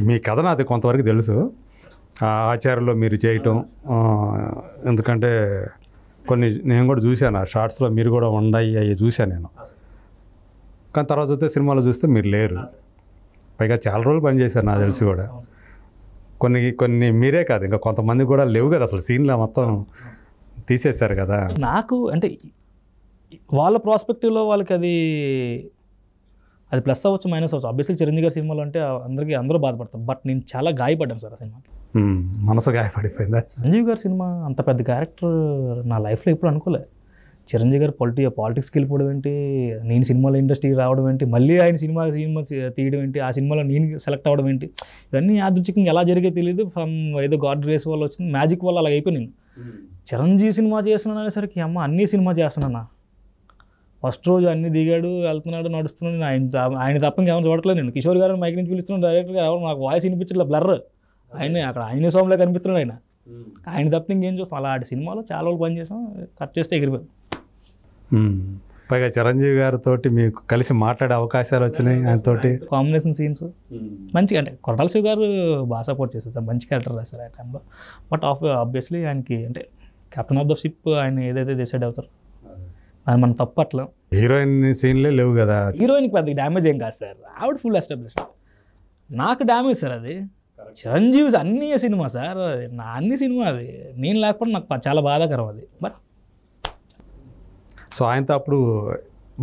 మీ కథ నాది కొంతవరకు తెలుసు. ఆచార్యలో మీరు చేయటం, ఎందుకంటే కొన్ని నేను కూడా చూశాను ఆ షార్ట్స్లో మీరు కూడా ఉన్నాయి అవి చూశాను నేను. కానీ తర్వాత చూస్తే సినిమాలో చూస్తే మీరు లేరు. పైగా చాలా రోజులు పనిచేశారు నాకు తెలిసి కూడా. కొన్ని మీరే కాదు ఇంకా కొంతమంది కూడా లేవు కదా అసలు సీన్లో మొత్తం తీసేశారు కదా. నాకు అంటే వాళ్ళ ప్రాస్పెక్టివ్లో వాళ్ళకి అది ప్లస్ అవ్వచ్చు, మైనస్ అవ్వచ్చు. ఆబ్వియస్లీ చిరంజీవి గారి సినిమాలో అంటే అందరూ బాధపడతారు. బట్ నేను చాలా గాయపడ్డాను సార్ ఆ సినిమాకి. మనసు గాయపడిపోయిందా? చిరంజీవి గారి సినిమా అంత పెద్ద క్యారెక్టర్ నా లైఫ్లో ఎప్పుడు అనుకోలే. చిరంజీవి గారు పాలిటిక్స్కి వెళ్ళిపోవడం ఏంటి, నేను సినిమాలో ఇండస్ట్రీకి రావడం ఏంటి, మళ్ళీ ఆయన సినిమా తీయడం ఏంటి, ఆ సినిమాలో నేను సెలెక్ట్ అవ్వడం ఏంటి, ఇవన్నీ యాదృచ్ఛికంగా ఎలా జరిగే తెలియదు. ఫ్రమ్ ఏదో గాడ్ గ్రేస్ వల్ల వచ్చింది, మ్యాజిక్ వల్ల అలా అయిపోయి నేను చిరంజీవి సినిమా చేస్తున్నాను అనేసరికి అమ్మ అన్ని సినిమా చేస్తున్నానా. ఫస్ట్ రోజు అన్ని దిగాడు, వెళ్తున్నాడు, నడుస్తున్నాడు. ఆయన తప్ప ఇంకెవరు చూడట్లేదు. నేను కిషోర్ గారు మైక్ నుంచి పిలుస్తున్నాను, డైరెక్టర్ గారు ఎవరు నాకు వాయిస్ వినిపించట్లే, బ్లర్. ఆయనే అక్కడ ఆంజనేయ స్వామిలో కనిపిస్తున్నాడు. ఆయన తప్ప ఇంకేం చూస్తాం. అలాంటి సినిమాలో చాలా రోజులు పనిచేసాం, కట్ చేస్తే ఎగిరిపోయాం. పైగా చిరంజీవి గారితో మీకు కలిసి మాట్లాడే అవకాశాలు వచ్చినాయి. ఆయనతోటి కాంబినేషన్ సీన్స్ మంచిగా, అంటే కొరటాల శివ గారు బాగా సపోర్ట్ చేస్తారు, మంచి క్యారెక్టర్ రాశారు ఆ టైంలో. బట్ ఆబ్వియస్లీ ఆయనకి అంటే కెప్టెన్ ఆఫ్ ద షిప్ ఆయన ఏదైతే డిసైడ్ అవుతారు అది మనం తప్పట్ల. హీరోయిన్ సీన్లే లేవు కదా. హీరోయిన్కి పెద్ద డ్యామేజ్ ఏం కాదు సార్, ఆవిడ ఫుల్ ఎస్టాబ్లిష్మెంట్. నాకు డ్యామేజ్ సార్ అది. చిరంజీవి అన్ని సినిమా సార్, నా అన్ని సినిమా అది. నేను లేకపోతే నాకు చాలా బాధాకరం అది. బట్ సో ఆయనతో అప్పుడు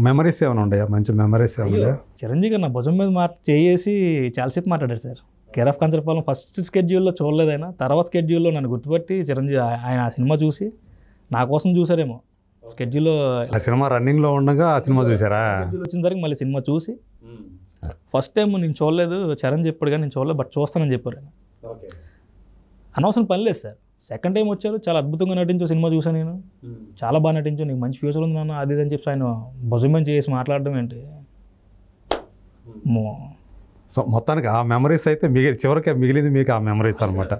మెమరీస్ ఏమైనా ఉండయా? మంచి మెమరీస్ ఏమైనా? చిరంజీవి గారు నా భుజం మీద చేసి చాలాసేపు మాట్లాడారు sir. Care of Kancharapalem first స్కెడ్యూల్లో చూడలేదు ఆయన, తర్వాత స్కెడ్యూల్లో నన్ను గుర్తుపట్టి చిరంజీవి ఆయన ఆ సినిమా చూసి నా కోసం చూసారేమో. స్కెడ్యూల్లో ఆ సినిమా రన్నింగ్లో ఉండగా ఆ సినిమా చూసారా? వచ్చిన తర్వాత మళ్ళీ సినిమా చూసి ఫస్ట్ టైం నేను చూడలేదు, చరణ్ చెప్పాడు కానీ నేను చూడలేదు, బట్ చూస్తానని చెప్పారు ఆయన. అనవసరం పని లేదు సార్. సెకండ్ టైం వచ్చారు, చాలా అద్భుతంగా నటించు, సినిమా చూసాను నేను, చాలా బాగా నటించు, నీకు మంచి ఫ్యూచర్ ఉంది నాన్న అది అని చెప్పి ఆయన భుజం చేసి మాట్లాడడం ఏంటి. సో మొత్తానికి ఆ మెమరీస్ అయితే చివరికి మిగిలింది మీకు ఆ మెమరీస్ అనమాట.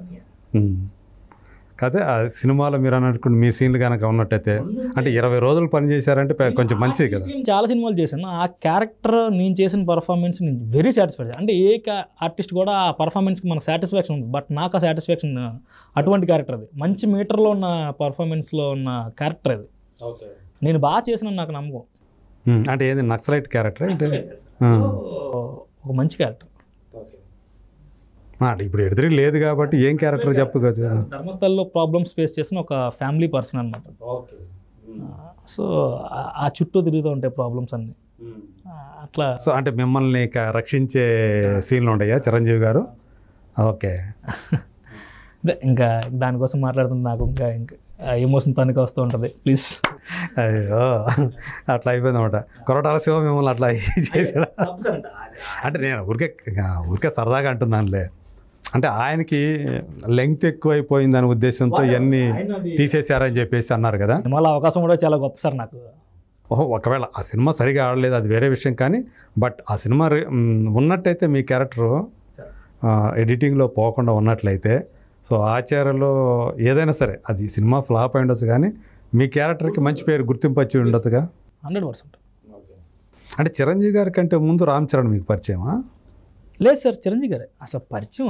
కాదే ఆ సినిమాలో మీరు అన్నట్టు మీ సీన్లు కనుక ఉన్నట్టయితే అంటే 20 రోజులు పని చేశారంటే కొంచెం మంచిది కదా. చాలా సినిమాలు చేశాను, ఆ క్యారెక్టర్ నేను చేసిన పర్ఫార్మెన్స్ నేను వెరీ సాటిస్ఫైడ్. అంటే ఏ ఆర్టిస్ట్ కూడా ఆ పర్ఫార్మెన్స్కి మనకు సాటిస్ఫాక్షన్ ఉంది, బట్ నాకు ఆ సాటిస్ఫాక్షన్ అటువంటి క్యారెక్టర్ అది. మంచి మీటర్లో ఉన్న పర్ఫార్మెన్స్లో ఉన్న క్యారెక్టర్ అది. నేను బాగా చేసిన నాకు నమ్మకం. అంటే ఏది నక్సలైట్ క్యారెక్టర్ అంటే ఒక మంచి క్యారెక్టర్. ఇప్పుడు ఎదురు లేదు కాబట్టి ఏం క్యారెక్టర్ చెప్పవచ్చు. ధర్మస్థల్లో ప్రాబ్లమ్స్ ఫేస్ చేసిన ఒక ఫ్యామిలీ పర్సన్ అనమాట. సో ఆ చుట్టూ తిరుగుతూ ఉంటాయి ప్రాబ్లమ్స్ అన్నీ అట్లా. సో అంటే మిమ్మల్ని రక్షించే సీన్లు ఉంటాయా చిరంజీవి గారు? ఓకే. ఇంకా దానికోసం మాట్లాడుతుంది నాకు ఇంకా ఎమోషన్ తనకి వస్తూ ఉంటుంది. ప్లీజ్. అయ్యో అట్లా అయిపోయింది అనమాట. కొరటాల శివ మిమ్మల్ని అట్లా చేసాడు అంటే నేను ఊరికే సరదాగా అంటున్నానులే. అంటే ఆయనకి లెంగ్త్ ఎక్కువైపోయింది అనే ఉద్దేశంతో ఇవన్నీ తీసేశారని చెప్పేసి అన్నారు కదా. సినిమాలో అవకాశం కూడా చాలా గొప్ప సార్ నాకు. ఒకవేళ ఆ సినిమా సరిగా ఆడలేదు అది వేరే విషయం, కానీ బట్ ఆ సినిమా ఉన్నట్టయితే మీ క్యారెక్టరు ఎడిటింగ్లో పోకుండా ఉన్నట్లయితే సో ఆచార్యలో ఏదైనా సరే అది సినిమా ఫ్లాప్ అయి ఉండొచ్చు, కానీ మీ క్యారెక్టర్కి మంచి పేరు గుర్తింపు వచ్చి ఉండదుగా. 100%. అంటే చిరంజీవి గారి కంటే ముందు రామ్ చరణ్ మీకు పరిచయమా? లేదు సార్, చిరంజీవి గారే అసలు పరిచయం.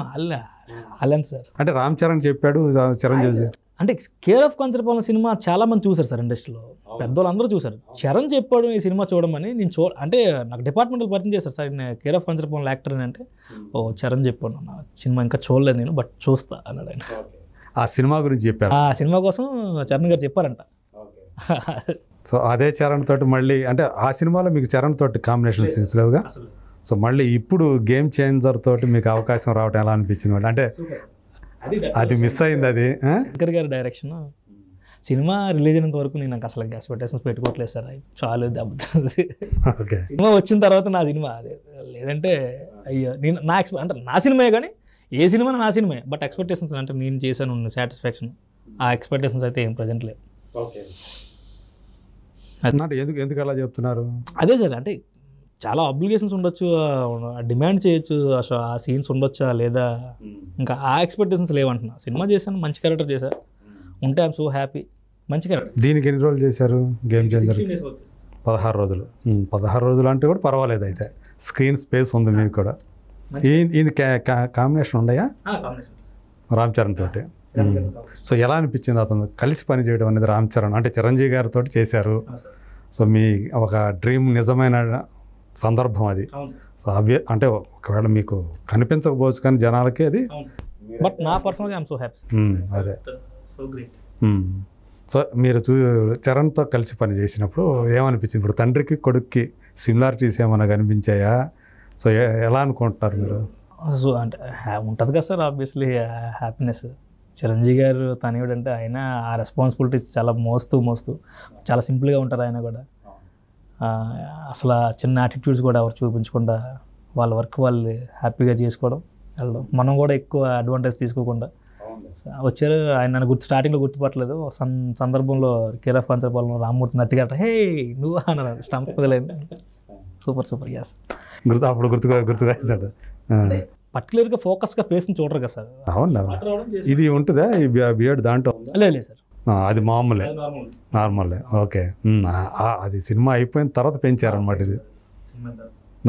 అల్లని సార్ అంటే రామ్ చరణ్ చెప్పాడు చిరంజీవి. అంటే కేర్ ఆఫ్ కంచరపాలెం సినిమా చాలా మంది చూసారు సార్, ఇండస్ట్రీలో పెద్దవాళ్ళు అందరూ చూసారు. చరణ్ చెప్పాడు ఈ సినిమా చూడమని. నేను అంటే నాకు డిపార్ట్మెంటల్ పరిచయం చేస్తారు సార్, నేను కేర్ ఆఫ్ కంచరపాలెం యాక్టర్ అని. అంటే చరణ్ చెప్పాడు నా సినిమా ఇంకా చూడలేదు నేను, బట్ చూస్తా అన్నాడు ఆయన. ఆ సినిమా గురించి చెప్పారు. ఆ సినిమా కోసం చరణ్ గారు చెప్పారంట. సో అదే చరణ్ తోటి మళ్ళీ అంటే ఆ సినిమాలో మీకు చరణ్ తోటి కాంబినేషన్ సీన్స్ లేవుగా. సో మళ్ళీ ఇప్పుడు గేమ్ చేంజర్ తోటి మీకు అవకాశం రావటం ఎలా అనిపించింది? అంటే అది మిస్ అయింది. అది శంకర్ గారి డైరెక్షన్. సినిమా రిలీజ్ అయినంత వరకు నేను నాకు అసలు ఎక్స్పెక్టేషన్స్ పెట్టుకోవట్లేదు సార్, చాలు దెబ్బతుంది. సినిమా వచ్చిన తర్వాత నా సినిమా అదే, లేదంటే అయ్యో నేను అంటే నా సినిమా కానీ ఏ సినిమా నా సినిమా, బట్ ఎక్స్పెక్టేషన్స్ అంటే నేను చేశాను సాటిస్ఫాక్షన్, ఆ ఎక్స్పెక్టేషన్స్ అయితే ఏం ప్రజెంట్ లేవు. ఎందుకు అలా చెప్తున్నారు? అదే సార్, అంటే చాలా అబ్లిగేషన్స్ ఉండొచ్చు, డిమాండ్ చేయొచ్చు, ఆ సీన్స్ ఉండొచ్చా లేదా, ఇంకా ఆ ఎక్స్పెక్టేషన్స్ లేవంటున్నా. సినిమా చేశాను, మంచి క్యారెక్టర్ చేశాను, ఉంటే ఐఎమ్ సో హ్యాపీ. మంచి క్యారెక్టర్. దీనికి ఎన్ని రోజులు చేశారు గేమ్ చేంజర్? 16 రోజులు. 16 రోజులు అంటే కూడా పర్వాలేదు, అయితే స్క్రీన్ స్పేస్ ఉంది మీకు కూడా. ఇది కాంబినేషన్ ఉన్నాయా రామ్ చరణ్ తోటి? సో ఎలా అనిపించింది అతను కలిసి పని చేయడం అనేది రామ్ చరణ్ అంటే చిరంజీవి గారితో చేశారు. సో మీ ఒక డ్రీమ్ నిజమైన సందర్భం అది. సో అంటే ఒకవేళ మీకు కనిపించకపోవచ్చు కానీ జనాలకి అది, బట్ నా పర్సనల్గా ఐఎమ్ సో హ్యాపీ. అదే సో మీరు చరణ్తో కలిసి పని చేసినప్పుడు ఏమనిపించింది? ఇప్పుడు తండ్రికి కొడుక్కి సిమిలారిటీస్ ఏమైనా కనిపించాయా? సో ఎలా అనుకుంటున్నారు మీరు? సో అంటే ఉంటుంది కదా సార్, ఆబ్వియస్లీ హ్యాపీనెస్. చిరంజీవి గారు తనయుడంటే ఆయన ఆ రెస్పాన్సిబిలిటీ చాలా మోస్తూ చాలా సింపుల్గా ఉంటారు ఆయన కూడా. అసలు చిన్న యాటిట్యూడ్స్ కూడా ఎవరు చూపించకుండా వాళ్ళ వర్క్ వాళ్ళు హ్యాపీగా చేసుకోవడం వెళ్ళడం, మనం కూడా ఎక్కువ అడ్వాంటేజ్ తీసుకోకుండా వచ్చారు. ఆయన నన్ను స్టార్టింగ్లో గుర్తుపట్టలేదు. సందర్భంలో కేర్ ఆఫ్ కాన్సర్పాలెంలో రామ్మూర్తి నత్తిగట్ట హే నువ్వు అన్నారు స్టంప్ వదిలేదు. సూపర్ గ్యాస్ అప్పుడు గుర్తుగా ఇస్తాడు. పర్టికులర్గా ఫోకస్గా ఫేస్ని చూడరు కదా సార్. అవునా, ఇది ఉంటుందా ఈ బియర్డ్ దాంట్లో? లేదు సార్, అది మామూలే, నార్మలే. ఓకే, అది సినిమా అయిపోయిన తర్వాత పెంచారనమాట ఇది.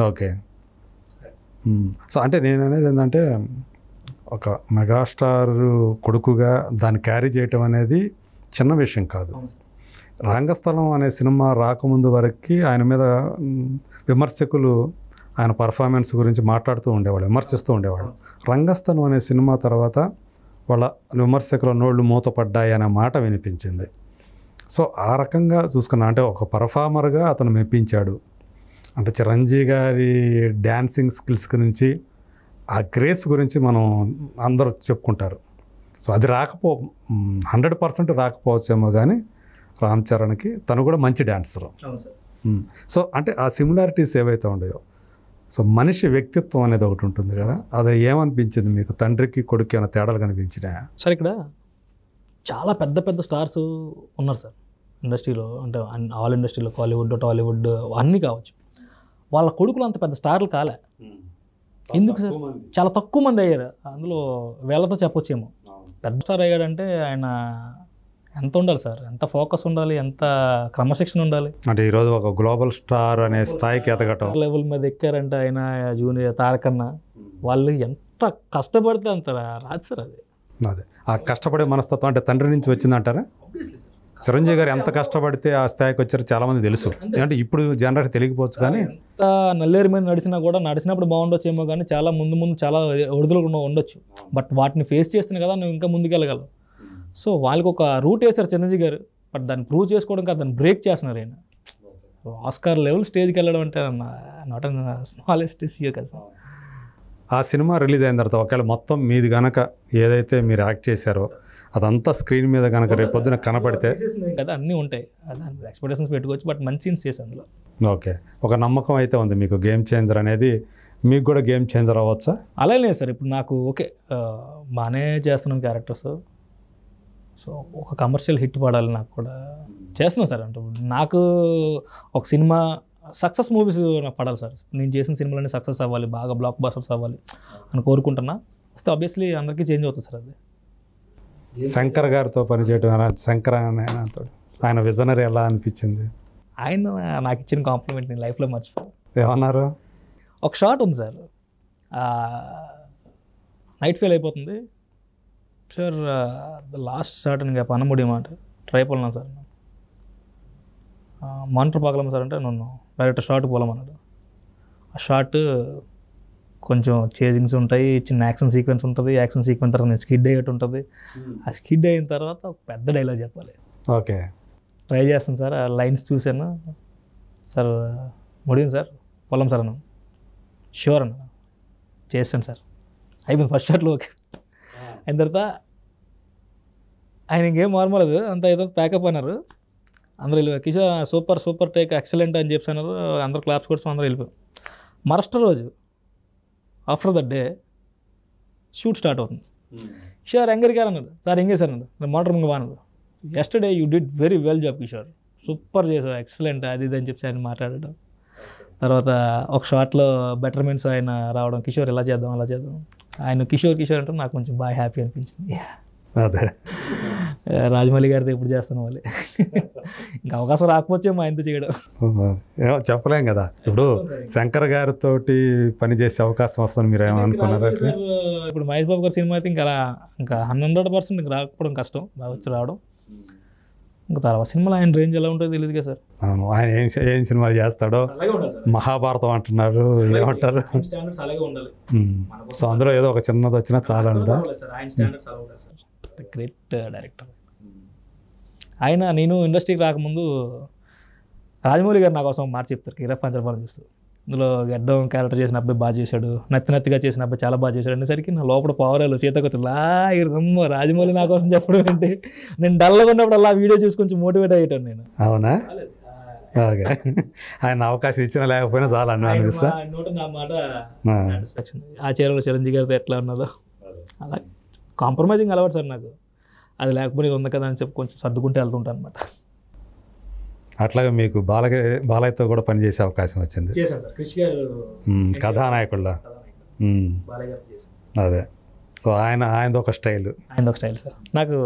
ఓకే. సో అంటే నేను అనేది ఏంటంటే ఒక మెగాస్టార్ కొడుకుగా దాన్ని క్యారీ చేయటం అనేది చిన్న విషయం కాదు. రంగస్థలం అనే సినిమా రాకముందు వరకు ఆయన మీద విమర్శకులు ఆయన పర్ఫార్మెన్స్ గురించి మాట్లాడుతూ ఉండేవాళ్ళు, విమర్శిస్తూ ఉండేవాళ్ళు. రంగస్థలం అనే సినిమా తర్వాత వాళ్ళ విమర్శకుల నోళ్ళు మూతపడ్డాయి అనే మాట వినిపించింది. సో ఆ రకంగా చూసుకున్నా అంటే ఒక పర్ఫార్మర్గా అతను మెప్పించాడు. అంటే చిరంజీవి గారి డ్యాన్సింగ్ స్కిల్స్ గురించి, ఆ గ్రేస్ గురించి మనం అందరూ చెప్పుకుంటారు. సో అది 100% రాకపోవచ్చేమో కానీ రామ్ చరణ్కి తను కూడా మంచి డాన్సరు. సో అంటే ఆ సిమిలారిటీస్ ఏవైతే ఉన్నాయో, సో మనిషి వ్యక్తిత్వం అనేది ఒకటి ఉంటుంది కదా, అది ఏమనిపించింది మీకు? తండ్రికి కొడుకు ఏమైనా తేడాలు కనిపించినాయా? సార్ ఇక్కడ చాలా పెద్ద స్టార్స్ ఉన్నారు సార్ ఇండస్ట్రీలో. అంటే ఆల్ ఇండస్ట్రీలో కాలీవుడ్ టాలీవుడ్ అన్నీ కావచ్చు. వాళ్ళ కొడుకులు అంత పెద్ద స్టార్లు కాలే. ఎందుకు సార్? చాలా తక్కువ మంది అయ్యారు. అందులో వేళ్ళతో చెప్పొచ్చేమో. పెద్ద స్టార్ అయ్యాడంటే ఆయన ఎంత ఉండాలి సార్, ఎంత ఫోకస్ ఉండాలి, ఎంత క్రమశిక్షణ ఉండాలి. అంటే ఈరోజు ఒక గ్లోబల్ స్టార్ అనే స్థాయికి ఎదగటం లెవెల్ మీద ఎక్కారంటే ఆయన జూనియర్ తారకన్నా వాళ్ళు ఎంత కష్టపడితే అంత రాదు సార్. అదే ఆ కష్టపడే మనస్తత్వం అంటే తండ్రి నుంచి వచ్చిందంటారా? చిరంజీవి గారు ఎంత కష్టపడితే ఆ స్థాయికి వచ్చారో చాలామంది తెలుసు. అంటే ఇప్పుడు జనరేషన్ తెలియకపోవచ్చు కానీ ఎంత నల్లేరు మీద నడిచినా కూడా నడిచినప్పుడు బాగుండొచ్చేమో కానీ చాలా ముందు చాలా ఒడిదులు ఉండొచ్చు. బట్ వాటిని ఫేస్ చేస్తున్నా కదా నువ్వు ఇంకా ముందుకెళ్ళగలవు. సో వాళ్ళకి ఒక రూట్ వేశారు చిరంజీవి గారు. బట్ దాన్ని ప్రూవ్ చేసుకోవడం కాదు, దాన్ని బ్రేక్ చేస్తున్నారు ఆయన. ఆస్కార్ లెవెల్ స్టేజ్కి వెళ్ళడం అంటే నాట్ స్మాలెస్ట్ ఇష్యూ కదా సార్. ఆ సినిమా రిలీజ్ అయిన తర్వాత ఒకవేళ మొత్తం మీది కనుక ఏదైతే మీరు యాక్ట్ చేశారో అదంతా స్క్రీన్ మీద కనుక రేపు పొద్దున కనపడితే కదా అన్నీ ఉంటాయి, దాని ఎక్స్పెక్టేషన్స్ పెట్టుకోవచ్చు. బట్ మంచి సీన్స్ చేసి అందులో ఓకే ఒక నమ్మకం అయితే ఉంది మీకు. గేమ్ చేంజర్ అనేది మీకు కూడా గేమ్ చేంజర్ అవ్వచ్చా? అలా లేదు సార్. ఇప్పుడు నాకు ఓకే బాగానే చేస్తున్నాం క్యారెక్టర్స్. సో ఒక కమర్షియల్ హిట్ పడాలి నాకు కూడా చేస్తున్నాను సార్. అంటే నాకు ఒక సినిమా సక్సెస్ మూవీస్ నాకు పడాలి సార్. నేను చేసిన సినిమాలన్నీ సక్సెస్ అవ్వాలి, బాగా బ్లాక్ బస్టర్స్ అవ్వాలి అని కోరుకుంటున్నా. వస్తే ఆబ్వియస్లీ అందరికీ చేంజ్ అవుతుంది సార్. అది శంకర్ గారితో పనిచేయడం, శంకర్ ఆయన విజనరీ ఎలా అనిపించింది? ఆయన నాకు ఇచ్చిన కాంప్లిమెంట్ నేను లైఫ్లో మర్చిపోయాను. ఏమన్నారు? ఒక షాట్ ఉంది సార్, నైట్ ఫెయిల్ అయిపోతుంది సార్. లాస్ట్ షాట్ ఇంకా పన్న முடியுமான்ட்டு ட்ரை பண்ணலாம் சார். మానిటర్ பார்க்கலாம் సార్ అంటే నన్ను డైరెక్ట్ షాట్కి పోలామన్నాడు. ఆ షాట్ కొంచెం చేజింగ్స్ ఉంటాయి, చిన్న యాక్షన్ సీక్వెన్స్ ఉంటుంది. యాక్షన్ సీక్వెన్స్ తర్వాత నేను స్కిడ్ అయ్యేట్టు ఉంటుంది. ఆ స్కిడ్ అయిన తర్వాత ఒక పెద్ద డైలాగ్ చెప్పాలి. ఓకే ట్రై చేస్తాను సార్. ఆ లైన్స్ చూశాను సార్. முடியும் సార్, పోలాం సార్ అన్నాను. షూర్ అన్న, చేస్తాను సార్. అయిపోయింది ఫస్ట్ షాట్లో. ఓకే అయిన తర్వాత ఆయన ఇంకేం మార్మలేదు, అంత ఏదో ప్యాకప్ అన్నారు. అందరూ వెళ్ళిపోయారు. కిషోర్ సూపర్ టేక్ ఎక్సలెంట్ అని చెప్పి అన్నారు. అందరూ క్లాప్స్ కొడుతూ అందరూ వెళ్ళిపోయారు. మరస్ట్ రోజు after that day shoot start అవుతుంది. కిషోర్ ఎంగరికారు అన్నాడు. సార్ ఎంగే సార్ అన్నాడు. నేను మోటర్ ముందు బాగున్నాడు. Yesterday you did very well job Kishore, super చేసావు, ఎక్సలెంట్ అది ఇది అని చెప్పి ఆయన మాట్లాడడం. తర్వాత ఒక షాట్లో బెటర్మెంట్స్ ఆయన రావడం, కిషోర్ ఇలా చేద్దాం అలా చేద్దాం. ఆయన కిషోర్ అంటే నాకు కొంచెం బాగా హ్యాపీ అనిపించింది. అదే రాజమౌళి గారితో ఎప్పుడు చేస్తాను వాళ్ళు ఇంకా అవకాశం రాకపోతే మా ఆయనతో చేయడం. ఏమో చెప్పలేం కదా. ఇప్పుడు శంకర్ గారితో పని చేసే అవకాశం వస్తుంది మీరు ఏమనుకున్నారా? ఇప్పుడు మహేష్ బాబు గారి సినిమా అయితే ఇంకా అలా ఇంకా 100% ఇంకా రాకపోవడం కష్టం, రావడం. ఇంకా తర్వాత సినిమాలో ఆయన రేంజ్ ఎలా ఉంటుందో తెలియదు కదా సార్. అవును, ఆయన ఏం సినిమాలు చేస్తాడో, మహాభారతం అంటున్నారు, ఏమంటారు. సో అందులో ఏదో ఒక చిన్నది వచ్చినా చాలా గ్రేట్ డైరెక్టర్ ఆయన. నేను ఇండస్ట్రీకి రాకముందు రాజమౌళి గారు నా కోసం మాట చెప్తారు, కీరఫ్ పంచర్పాలెం చూస్తూ, ఇందులో గడ్డం క్యారెక్టర్ చేసిన అబ్బాయి బాగా చేశాడు, నత్తిగా చేసిన అబ్బాయి చాలా బాగా చేశాడు అనేసరికి నా లోపల పవరాలు సీతకొచ్చు లామ్మ రాజమౌళి నా కోసం చెప్పడం ఏంటి. నేను డల్గా ఉన్నప్పుడు అలా వీడియో చూసి కొంచెం మోటివేట్ అయ్యాను నేను. అవునా? ఓకే, ఆయన అవకాశం ఇచ్చినా లేకపోయినా చాలా అనిపిస్తా. నా మాట సాటిస్ఫాక్షన్. ఆ చీరలో చిరంజీవి గారితో ఎట్లా ఉన్నదో అలా కాంప్రమైజింగ్ అలవాటు సార్ నాకు. అది లేకపోతే ఇది ఉంది కదా అని చెప్పి కొంచెం సర్దుకుంటూ వెళ్తుంటాను అనమాట. అట్లాగే మీకు బాలయ్యతో కూడా పనిచేసే అవకాశం వచ్చింది. కథానాయకుల్లో. అదే, సో ఆయనది ఒక స్టైల్ సార్. నాకు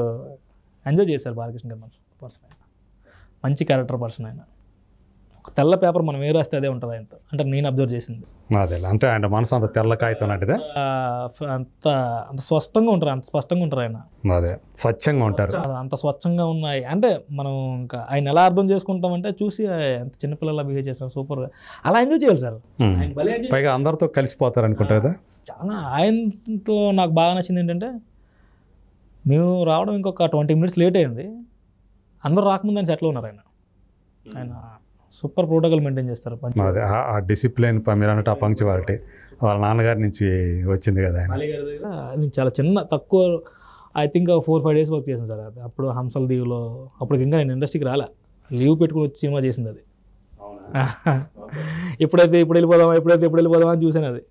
ఎంజాయ్ చేశారు బాలకృష్ణ గారు. పర్సన్ ఆయన మంచి క్యారెక్టర్ పర్సన్. ఆయన ఒక తెల్ల పేపర్ మనం ఏ రాస్తే అదే ఉంటుంది ఆయనతో, అంటే నేను అబ్జర్వ్ చేసింది అదే. అంటే ఆయన మనసు అంత తెల్ల కాగితం లాంటిదే, అంత స్పష్టంగా ఉంటారు, అంత స్పష్టంగా ఉంటారు ఆయన. అదే, స్వచ్ఛంగా ఉంటారు, అంత స్వచ్ఛంగా ఉన్నాయి. అంటే మనం ఇంకా ఆయన ఎలా అర్థం చేసుకుంటామంటే చూసి ఎంత చిన్నపిల్లలా బిహేవ్ చేస్తారు, సూపర్గా అలా ఎంజాయ్ చేయాలి సార్. పైగా అందరితో కలిసిపోతారు అనుకుంటా కదా. చాలా ఆయనతో నాకు బాగా నచ్చింది ఏంటంటే, మేము రావడం ఇంకొక 20 minutes లేట్ అయింది, అందరూ రాకముందు ఆయన సెటిల్ ఉన్నారు. ఆయన సూపర్ ప్రోటోకాల్ మెయింటైన్ చేస్తారు. అదే, ఆ డిసిప్లిన్ మీరు అన్నట్టు, ఆ పంక్చువాలిటీ వాళ్ళ నాన్నగారి నుంచి వచ్చింది కదా. నేను చాలా తక్కువ ఐ థింక్ 4-5 days వర్క్ చేశాను సార్. అప్పుడు హంసల్ దీవ్లో, అప్పుడు ఇంకా నేను ఇండస్ట్రీకి రాలే, లీవ్ పెట్టుకుని వచ్చి సినిమా చేసింది అది. ఇప్పుడు వెళ్ళిపోదామా అని చూసాను అది.